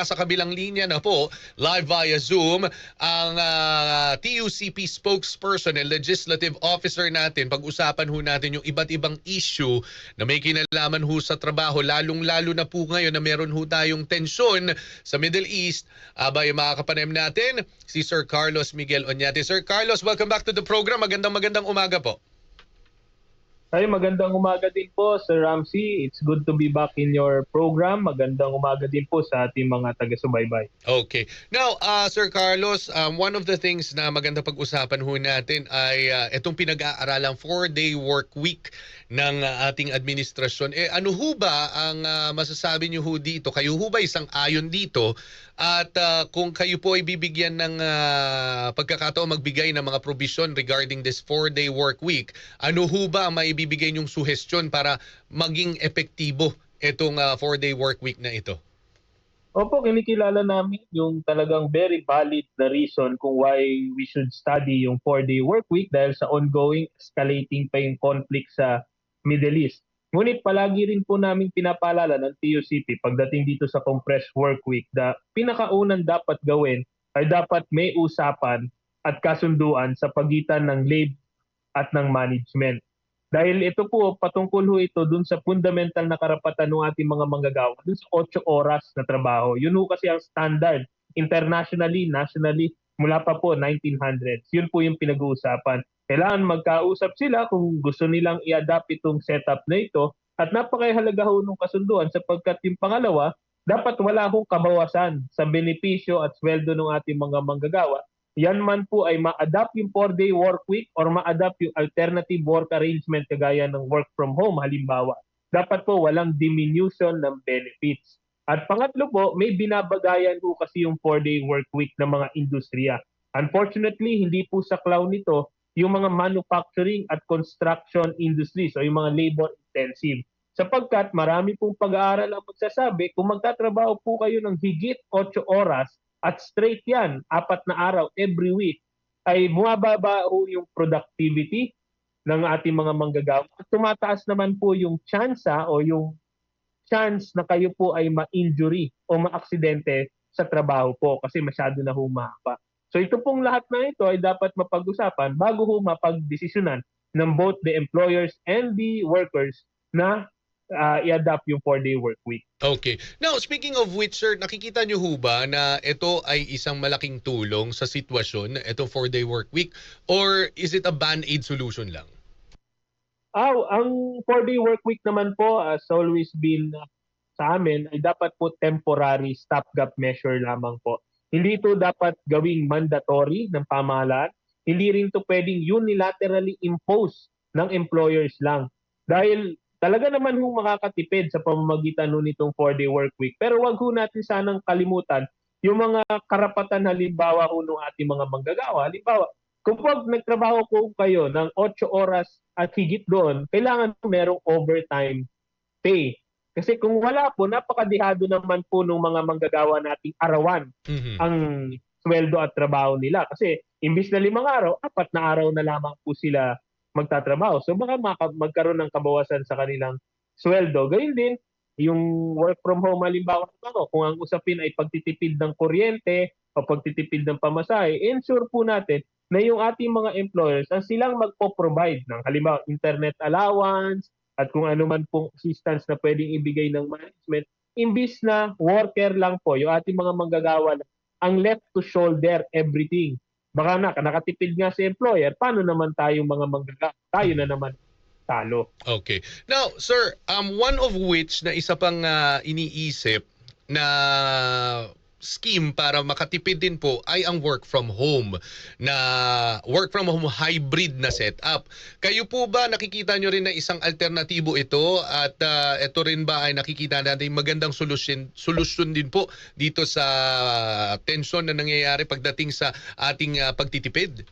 Sa kabilang linya na po, live via Zoom, ang TUCP spokesperson and legislative officer natin. Pag-usapan ho natin yung iba't ibang issue na may kinalaman ho sa trabaho, lalong-lalo na po ngayon na meron ho tayong tensyon sa Middle East. Abay, makakapanem natin si Sir Carlos Miguel Oñate. Sir Carlos, welcome back to the program. Magandang umaga po. Ay, magandang umaga din po, Sir Ramsey. It's good to be back in your program. Magandang umaga din po sa ating mga taga-subaybay. Okay. Now, Sir Carlos, one of the things na maganda pag-usapan ho natin ay itong pinag-aaralang 4-day work week ng ating administrasyon. Ano ho ba ang masasabi niyo ho dito? Kayo ho ba isang ayon dito? At kung kayo po ay bibigyan ng pagkakataon magbigay ng mga provision regarding this 4-day work week, ano ho ba ang maibibigay niyong suhestyon para maging epektibo itong 4-day work week na ito? Opo, kinikilala namin yung talagang very valid na reason kung why we should study yung 4-day work week dahil sa ongoing escalating pa yung conflict sa Middle East. Ngunit palagi rin po namin pinapaalala ng TUCP pagdating dito sa compressed work week na pinakaunang dapat gawin ay dapat may usapan at kasunduan sa pagitan ng LABE at ng management. Dahil ito po, patungkol ho ito dun sa fundamental na karapatan ng ating mga manggagawa, dun sa 8 oras na trabaho. Yun ho kasi ang standard, internationally, nationally, mula pa po 1900s. Yun po yung pinag-uusapan. Kailangan magkausap sila kung gusto nilang i-adapt itong setup na ito. At napakahalaga ho nung kasunduan sapagkat yung pangalawa, dapat wala hong kabawasan sa benepisyo at sweldo ng ating mga manggagawa. Yan man po ay ma-adapt yung 4-day work week or ma-adapt yung alternative work arrangement kagaya ng work from home halimbawa. Dapat po walang diminution ng benefits. At pangatlo po, may binabagayan po kasi yung 4-day work week ng mga industriya. Unfortunately, hindi po sa cloud nito yung mga manufacturing at construction industries o yung mga labor intensive. Sapagkat marami pong pag-aaral ang magsasabi kung magtatrabaho po kayo ng higit 8 oras at straight yan, 4 na araw every week, ay bumababa ho yung productivity ng ating mga manggagawa. At tumataas naman po yung tsansa o yung chance na kayo po ay ma-injury o ma-aksidente sa trabaho po kasi masyado na humaba. So ito pong lahat na ito ay dapat mapag-usapan bago ho mapag-desisyonan ng both the employers and the workers na i-adapt yung 4-day work week. Okay. Now, speaking of which, sir, nakikita niyo ho ba na ito ay isang malaking tulong sa sitwasyon, itong 4-day work week, or is it a band-aid solution lang? Ang 4-day work week naman po has always been sa amin ay dapat po temporary stopgap measure lamang po. Hindi ito dapat gawing mandatory ng pamahalaan. Hindi rin ito pwedeng unilaterally impose ng employers lang. Dahil talaga naman hong makakatipid sa pamamagitan nitong 4-day work week. Pero wag ho natin sanang kalimutan yung mga karapatan halimbawa ho ng ating mga manggagawa. Halimbawa, kung pag nagtrabaho po kayo ng 8 oras at higit doon, kailangan merong overtime pay. Kasi kung wala po, napakadihado naman po ng mga manggagawa nating arawan ang sweldo at trabaho nila. Kasi imbis na 5 araw, 4 na araw na lamang po sila magtatrabaho. So baka magkaroon ng kabawasan sa kanilang sweldo. Gayun din, yung work from home halimbawa, kung ang usapin ay pagtitipid ng kuryente o pagtitipid ng pamasahe, ensure po natin na yung ating mga employers ang silang magpo-provide ng halimbawa internet allowance at kung ano man pong assistance na pwedeng ibigay ng management, imbis na worker lang po, yung ating mga manggagawa ang left to shoulder everything. Baka nakatipid nga si employer, paano naman tayong mga manggagawa? Tayo na naman talo. Okay. Now, sir, one of which na isa pang iniisip na scheme para makatipid din po ay ang work from home hybrid na setup. Kayo po ba nakikita nyo rin na isang alternatibo ito at ito rin ba ay nakikita natin magandang solusyon din po dito sa tensyon na nangyayari pagdating sa ating pagtitipid?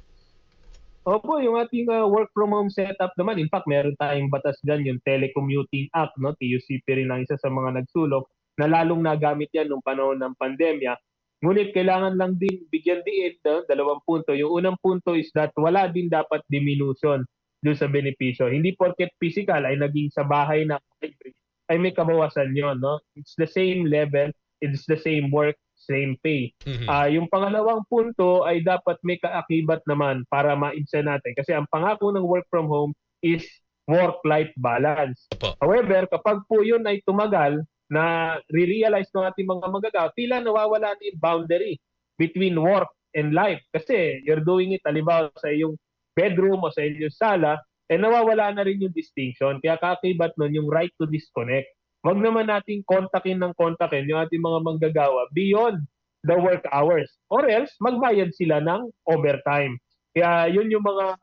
Opo, yung ating work from home setup naman, in fact, meron tayong batas dyan, yung Telecommuting Act, no? TUCP rin ang isa sa mga nagsulong na lalong nagamit yan nung panahon ng pandemya. Ngunit kailangan lang din bigyan diin, dalawang punto. Yung unang punto is that wala din dapat diminution doon sa benepisyo. Hindi porket physical ay naging sa bahay na hybrid, ay may kabawasan yon, no? It's the same level it's the same work, same pay. Mhm. Yung pangalawang punto ay dapat may kaakibat naman para maibsan natin. Kasi ang pangako ng work from home is work-life balance. Opo. However, kapag po yun ay tumagal, na re-realize ng ating mga magagawa, tila nawawala na yung boundary between work and life. Kasi you're doing it, halimbawa sa iyong bedroom o sa iyong sala, nawawala na rin yung distinction. Kaya kaakibat nun yung right to disconnect. Huwag naman nating kontakin ng kontakin yung ating mga manggagawa beyond the work hours. Or else, magbayad sila ng overtime. Kaya yun yung mga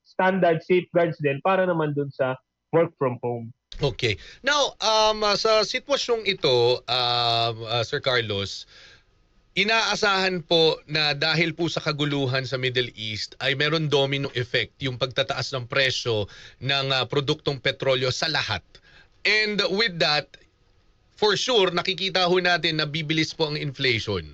standard safeguards din para naman dun sa work from home. Okay. Now, sa sitwasyong ito, Sir Carlos, inaasahan po na dahil po sa kaguluhan sa Middle East ay meron domino effect yung pagtataas ng presyo ng produktong petrolyo sa lahat. And with that, for sure, nakikita ho natin na bibilis po ang inflation.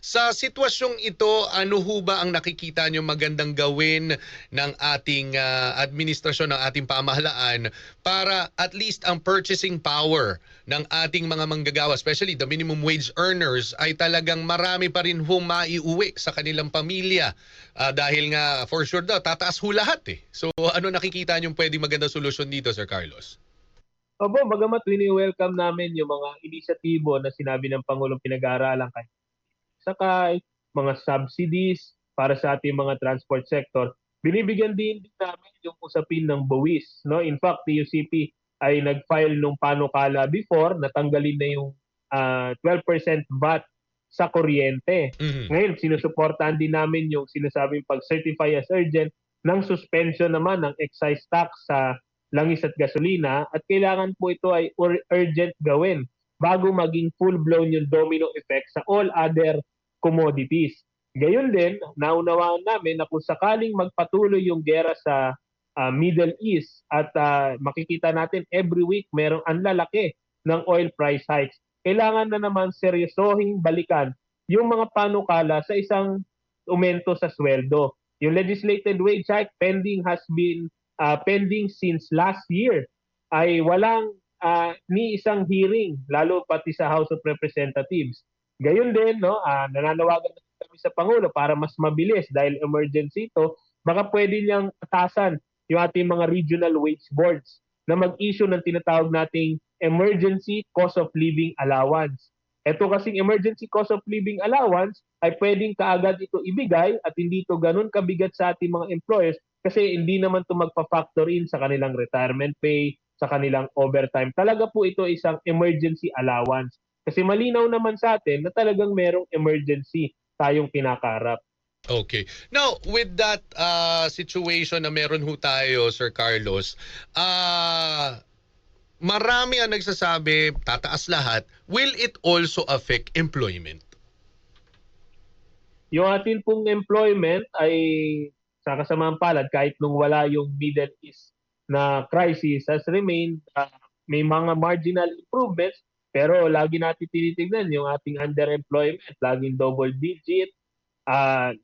Sa sitwasyong ito, ano ho ba ang nakikita nyo magandang gawin ng ating administrasyon, ng ating pamahalaan para at least ang purchasing power ng ating mga manggagawa, especially the minimum wage earners, ay talagang marami pa rin hong maiuwi sa kanilang pamilya? Dahil nga, for sure daw, tataas ho lahat eh. So ano nakikita nyo pwedeng magandang solusyon dito, Sir Carlos? Opo, bagamat wini-welcome namin yung mga inisyatibo na sinabi ng Pangulong pinag-aaralan kahit sakay, mga subsidies para sa ating mga transport sector. Binibigyan din namin yung usapin ng buwis. No? In fact, TUCP ay nag-file nung panukala before, natanggalin na yung 12% VAT sa kuryente. Mhm. Ngayon, sinusuportahan din namin yung sinasabing pag-certify as urgent ng suspension naman ng excise tax sa langis at gasolina at kailangan po ito ay urgent gawin bago maging full-blown yung domino effect sa all other commodities. Gayon din, naunawaan namin na kung sakaling magpatuloy yung gera sa Middle East at makikita natin every week merong anlalaki ng oil price hikes, kailangan na naman seryosohing balikan yung mga panukala sa isang aumento sa sweldo. Yung legislated wage hike pending since last year ay walang ni isang hearing, lalo pati sa House of Representatives. Gayon din, no, nananawagan kami sa Pangulo para mas mabilis dahil emergency ito, baka pwede niyang atasan yung ating mga regional wage boards na mag-issue ng tinatawag nating emergency cost of living allowance. Ito kasing emergency cost of living allowance ay pwedeng kaagad ito ibigay at hindi ito ganun kabigat sa ating mga employers kasi hindi naman ito magpa-factor in sa kanilang retirement pay, sa kanilang overtime. Talaga po ito isang emergency allowance. Kasi malinaw naman sa atin na talagang merong emergency tayong kinakarap. Okay. Now, with that situation na meron ho tayo, Sir Carlos, marami ang nagsasabi, tataas lahat. Will it also affect employment? Yung atin pong employment ay sa kasamaang palad kahit nung wala yung Middle East na crisis has remained, may mga marginal improvements pero lagi natin tinitingnan yung ating underemployment, laging double digit.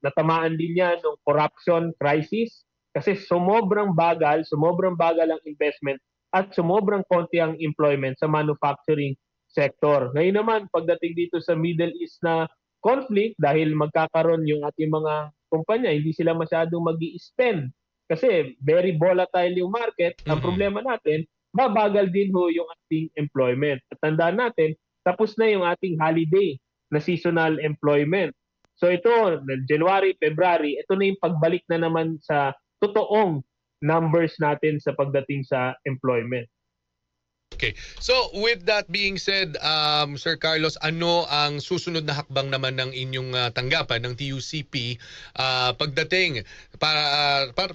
Natamaan din yan ng corruption crisis kasi sumobrang bagal ang investment at sumobrang konti ang employment sa manufacturing sector. Ngayon naman, pagdating dito sa Middle East na conflict, dahil magkakaroon yung ating mga kumpanya, hindi sila masyadong mag-i-spend kasi very volatile yung market. Ang Mhm. problema natin, babagal din ho yung ating employment. At tandaan natin, tapos na yung ating holiday na seasonal employment. So ito, January, February, ito na yung pagbalik na naman sa totoong numbers natin sa pagdating sa employment. Okay. So, with that being said, Sir Carlos, ano ang susunod na hakbang naman ng inyong tanggapan ng TUCP pagdating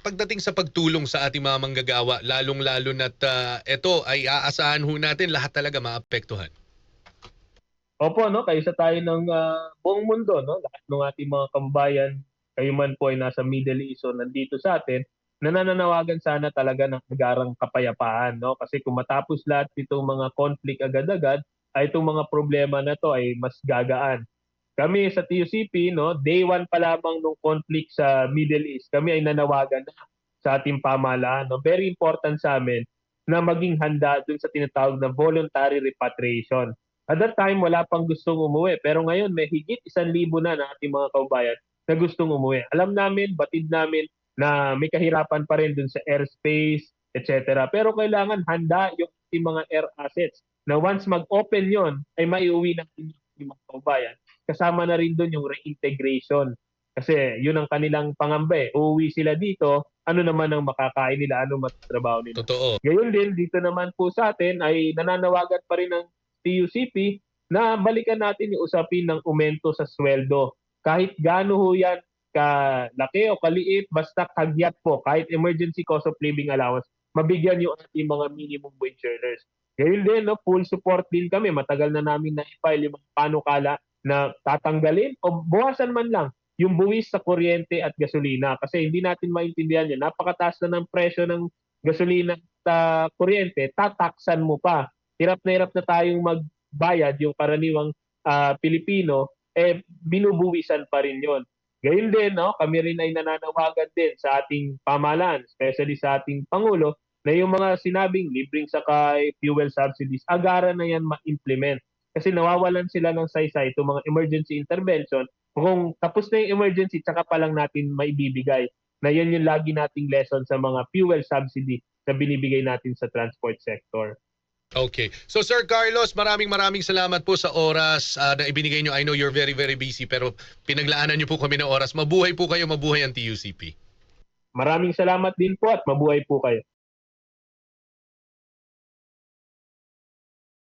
pagdating sa pagtulong sa ating mga manggagawa, lalong-lalo na't ito ay aasahan ho natin lahat talaga maapektuhan. Opo, no, kayo sa tayo ng buong mundo, no, lahat ng ating mga kababayan, kayo man po ay nasa Middle East o nandito sa atin, nananawagan sana talaga ng agarang kapayapaan, no? Kasi kung matapos lahat itong mga conflict agad-agad, ay itong mga problema na to ay mas gagaan. Kami sa TUCP, no, day one pa lamang ng conflict sa Middle East, kami ay nanawagan na sa ating pamahalaan. No? Very important sa amin na maging handa dun sa tinatawag na voluntary repatriation. At that time, wala pang gustong umuwi. Pero ngayon, may higit 1,000 na ating mga kababayan na gustong umuwi. Alam namin, batid namin na may kahirapan pa rin dun sa airspace, etc. Pero kailangan handa yung ating mga air assets na once mag-open yon ay maiuwi natin yung mga kababayan. Kasama na rin dun yung reintegration. Kasi yun ang kanilang pangamba eh. Uuwi sila dito, ano naman ang makakain nila, ano matatrabaho nila. Totoo. Gayon din, dito naman po sa atin ay nananawagan pa rin ng TUCP na balikan natin yung usapin ng aumento sa sweldo. Kahit gaano ho yan kalaki o kaliit, basta kagyat po, kahit emergency cost of living allowance, mabigyan yung ating mga minimum wage earners. Ngayon din, no, full support din kami. Matagal na namin na-file yung mga panukala na tatanggalin o buwasan man lang yung buwis sa kuryente at gasolina. Kasi hindi natin maintindihan yan. Napakataas na ng presyo ng gasolina at kuryente, tataksan mo pa. Hirap na tayong magbayad yung karaniwang Pilipino, binubuwisan pa rin yon. Gayun din, no, kami rin ay nananawagan din sa ating pamahalaan, especially sa ating Pangulo, na yung mga sinabing libreng sakay, fuel subsidies, agaran na yan ma-implement. Kasi nawawalan sila ng saysay itong mga emergency intervention. Kung tapos na yung emergency, tsaka pa lang natin maibibigay. Na yan yung lagi nating lesson sa mga fuel subsidy na binibigay natin sa transport sector. Okay. So Sir Carlos, maraming salamat po sa oras na ibinigay nyo. I know you're very busy pero pinaglaanan nyo po kami ng oras. Mabuhay po kayo, mabuhay ang TUCP. Maraming salamat din po at mabuhay po kayo.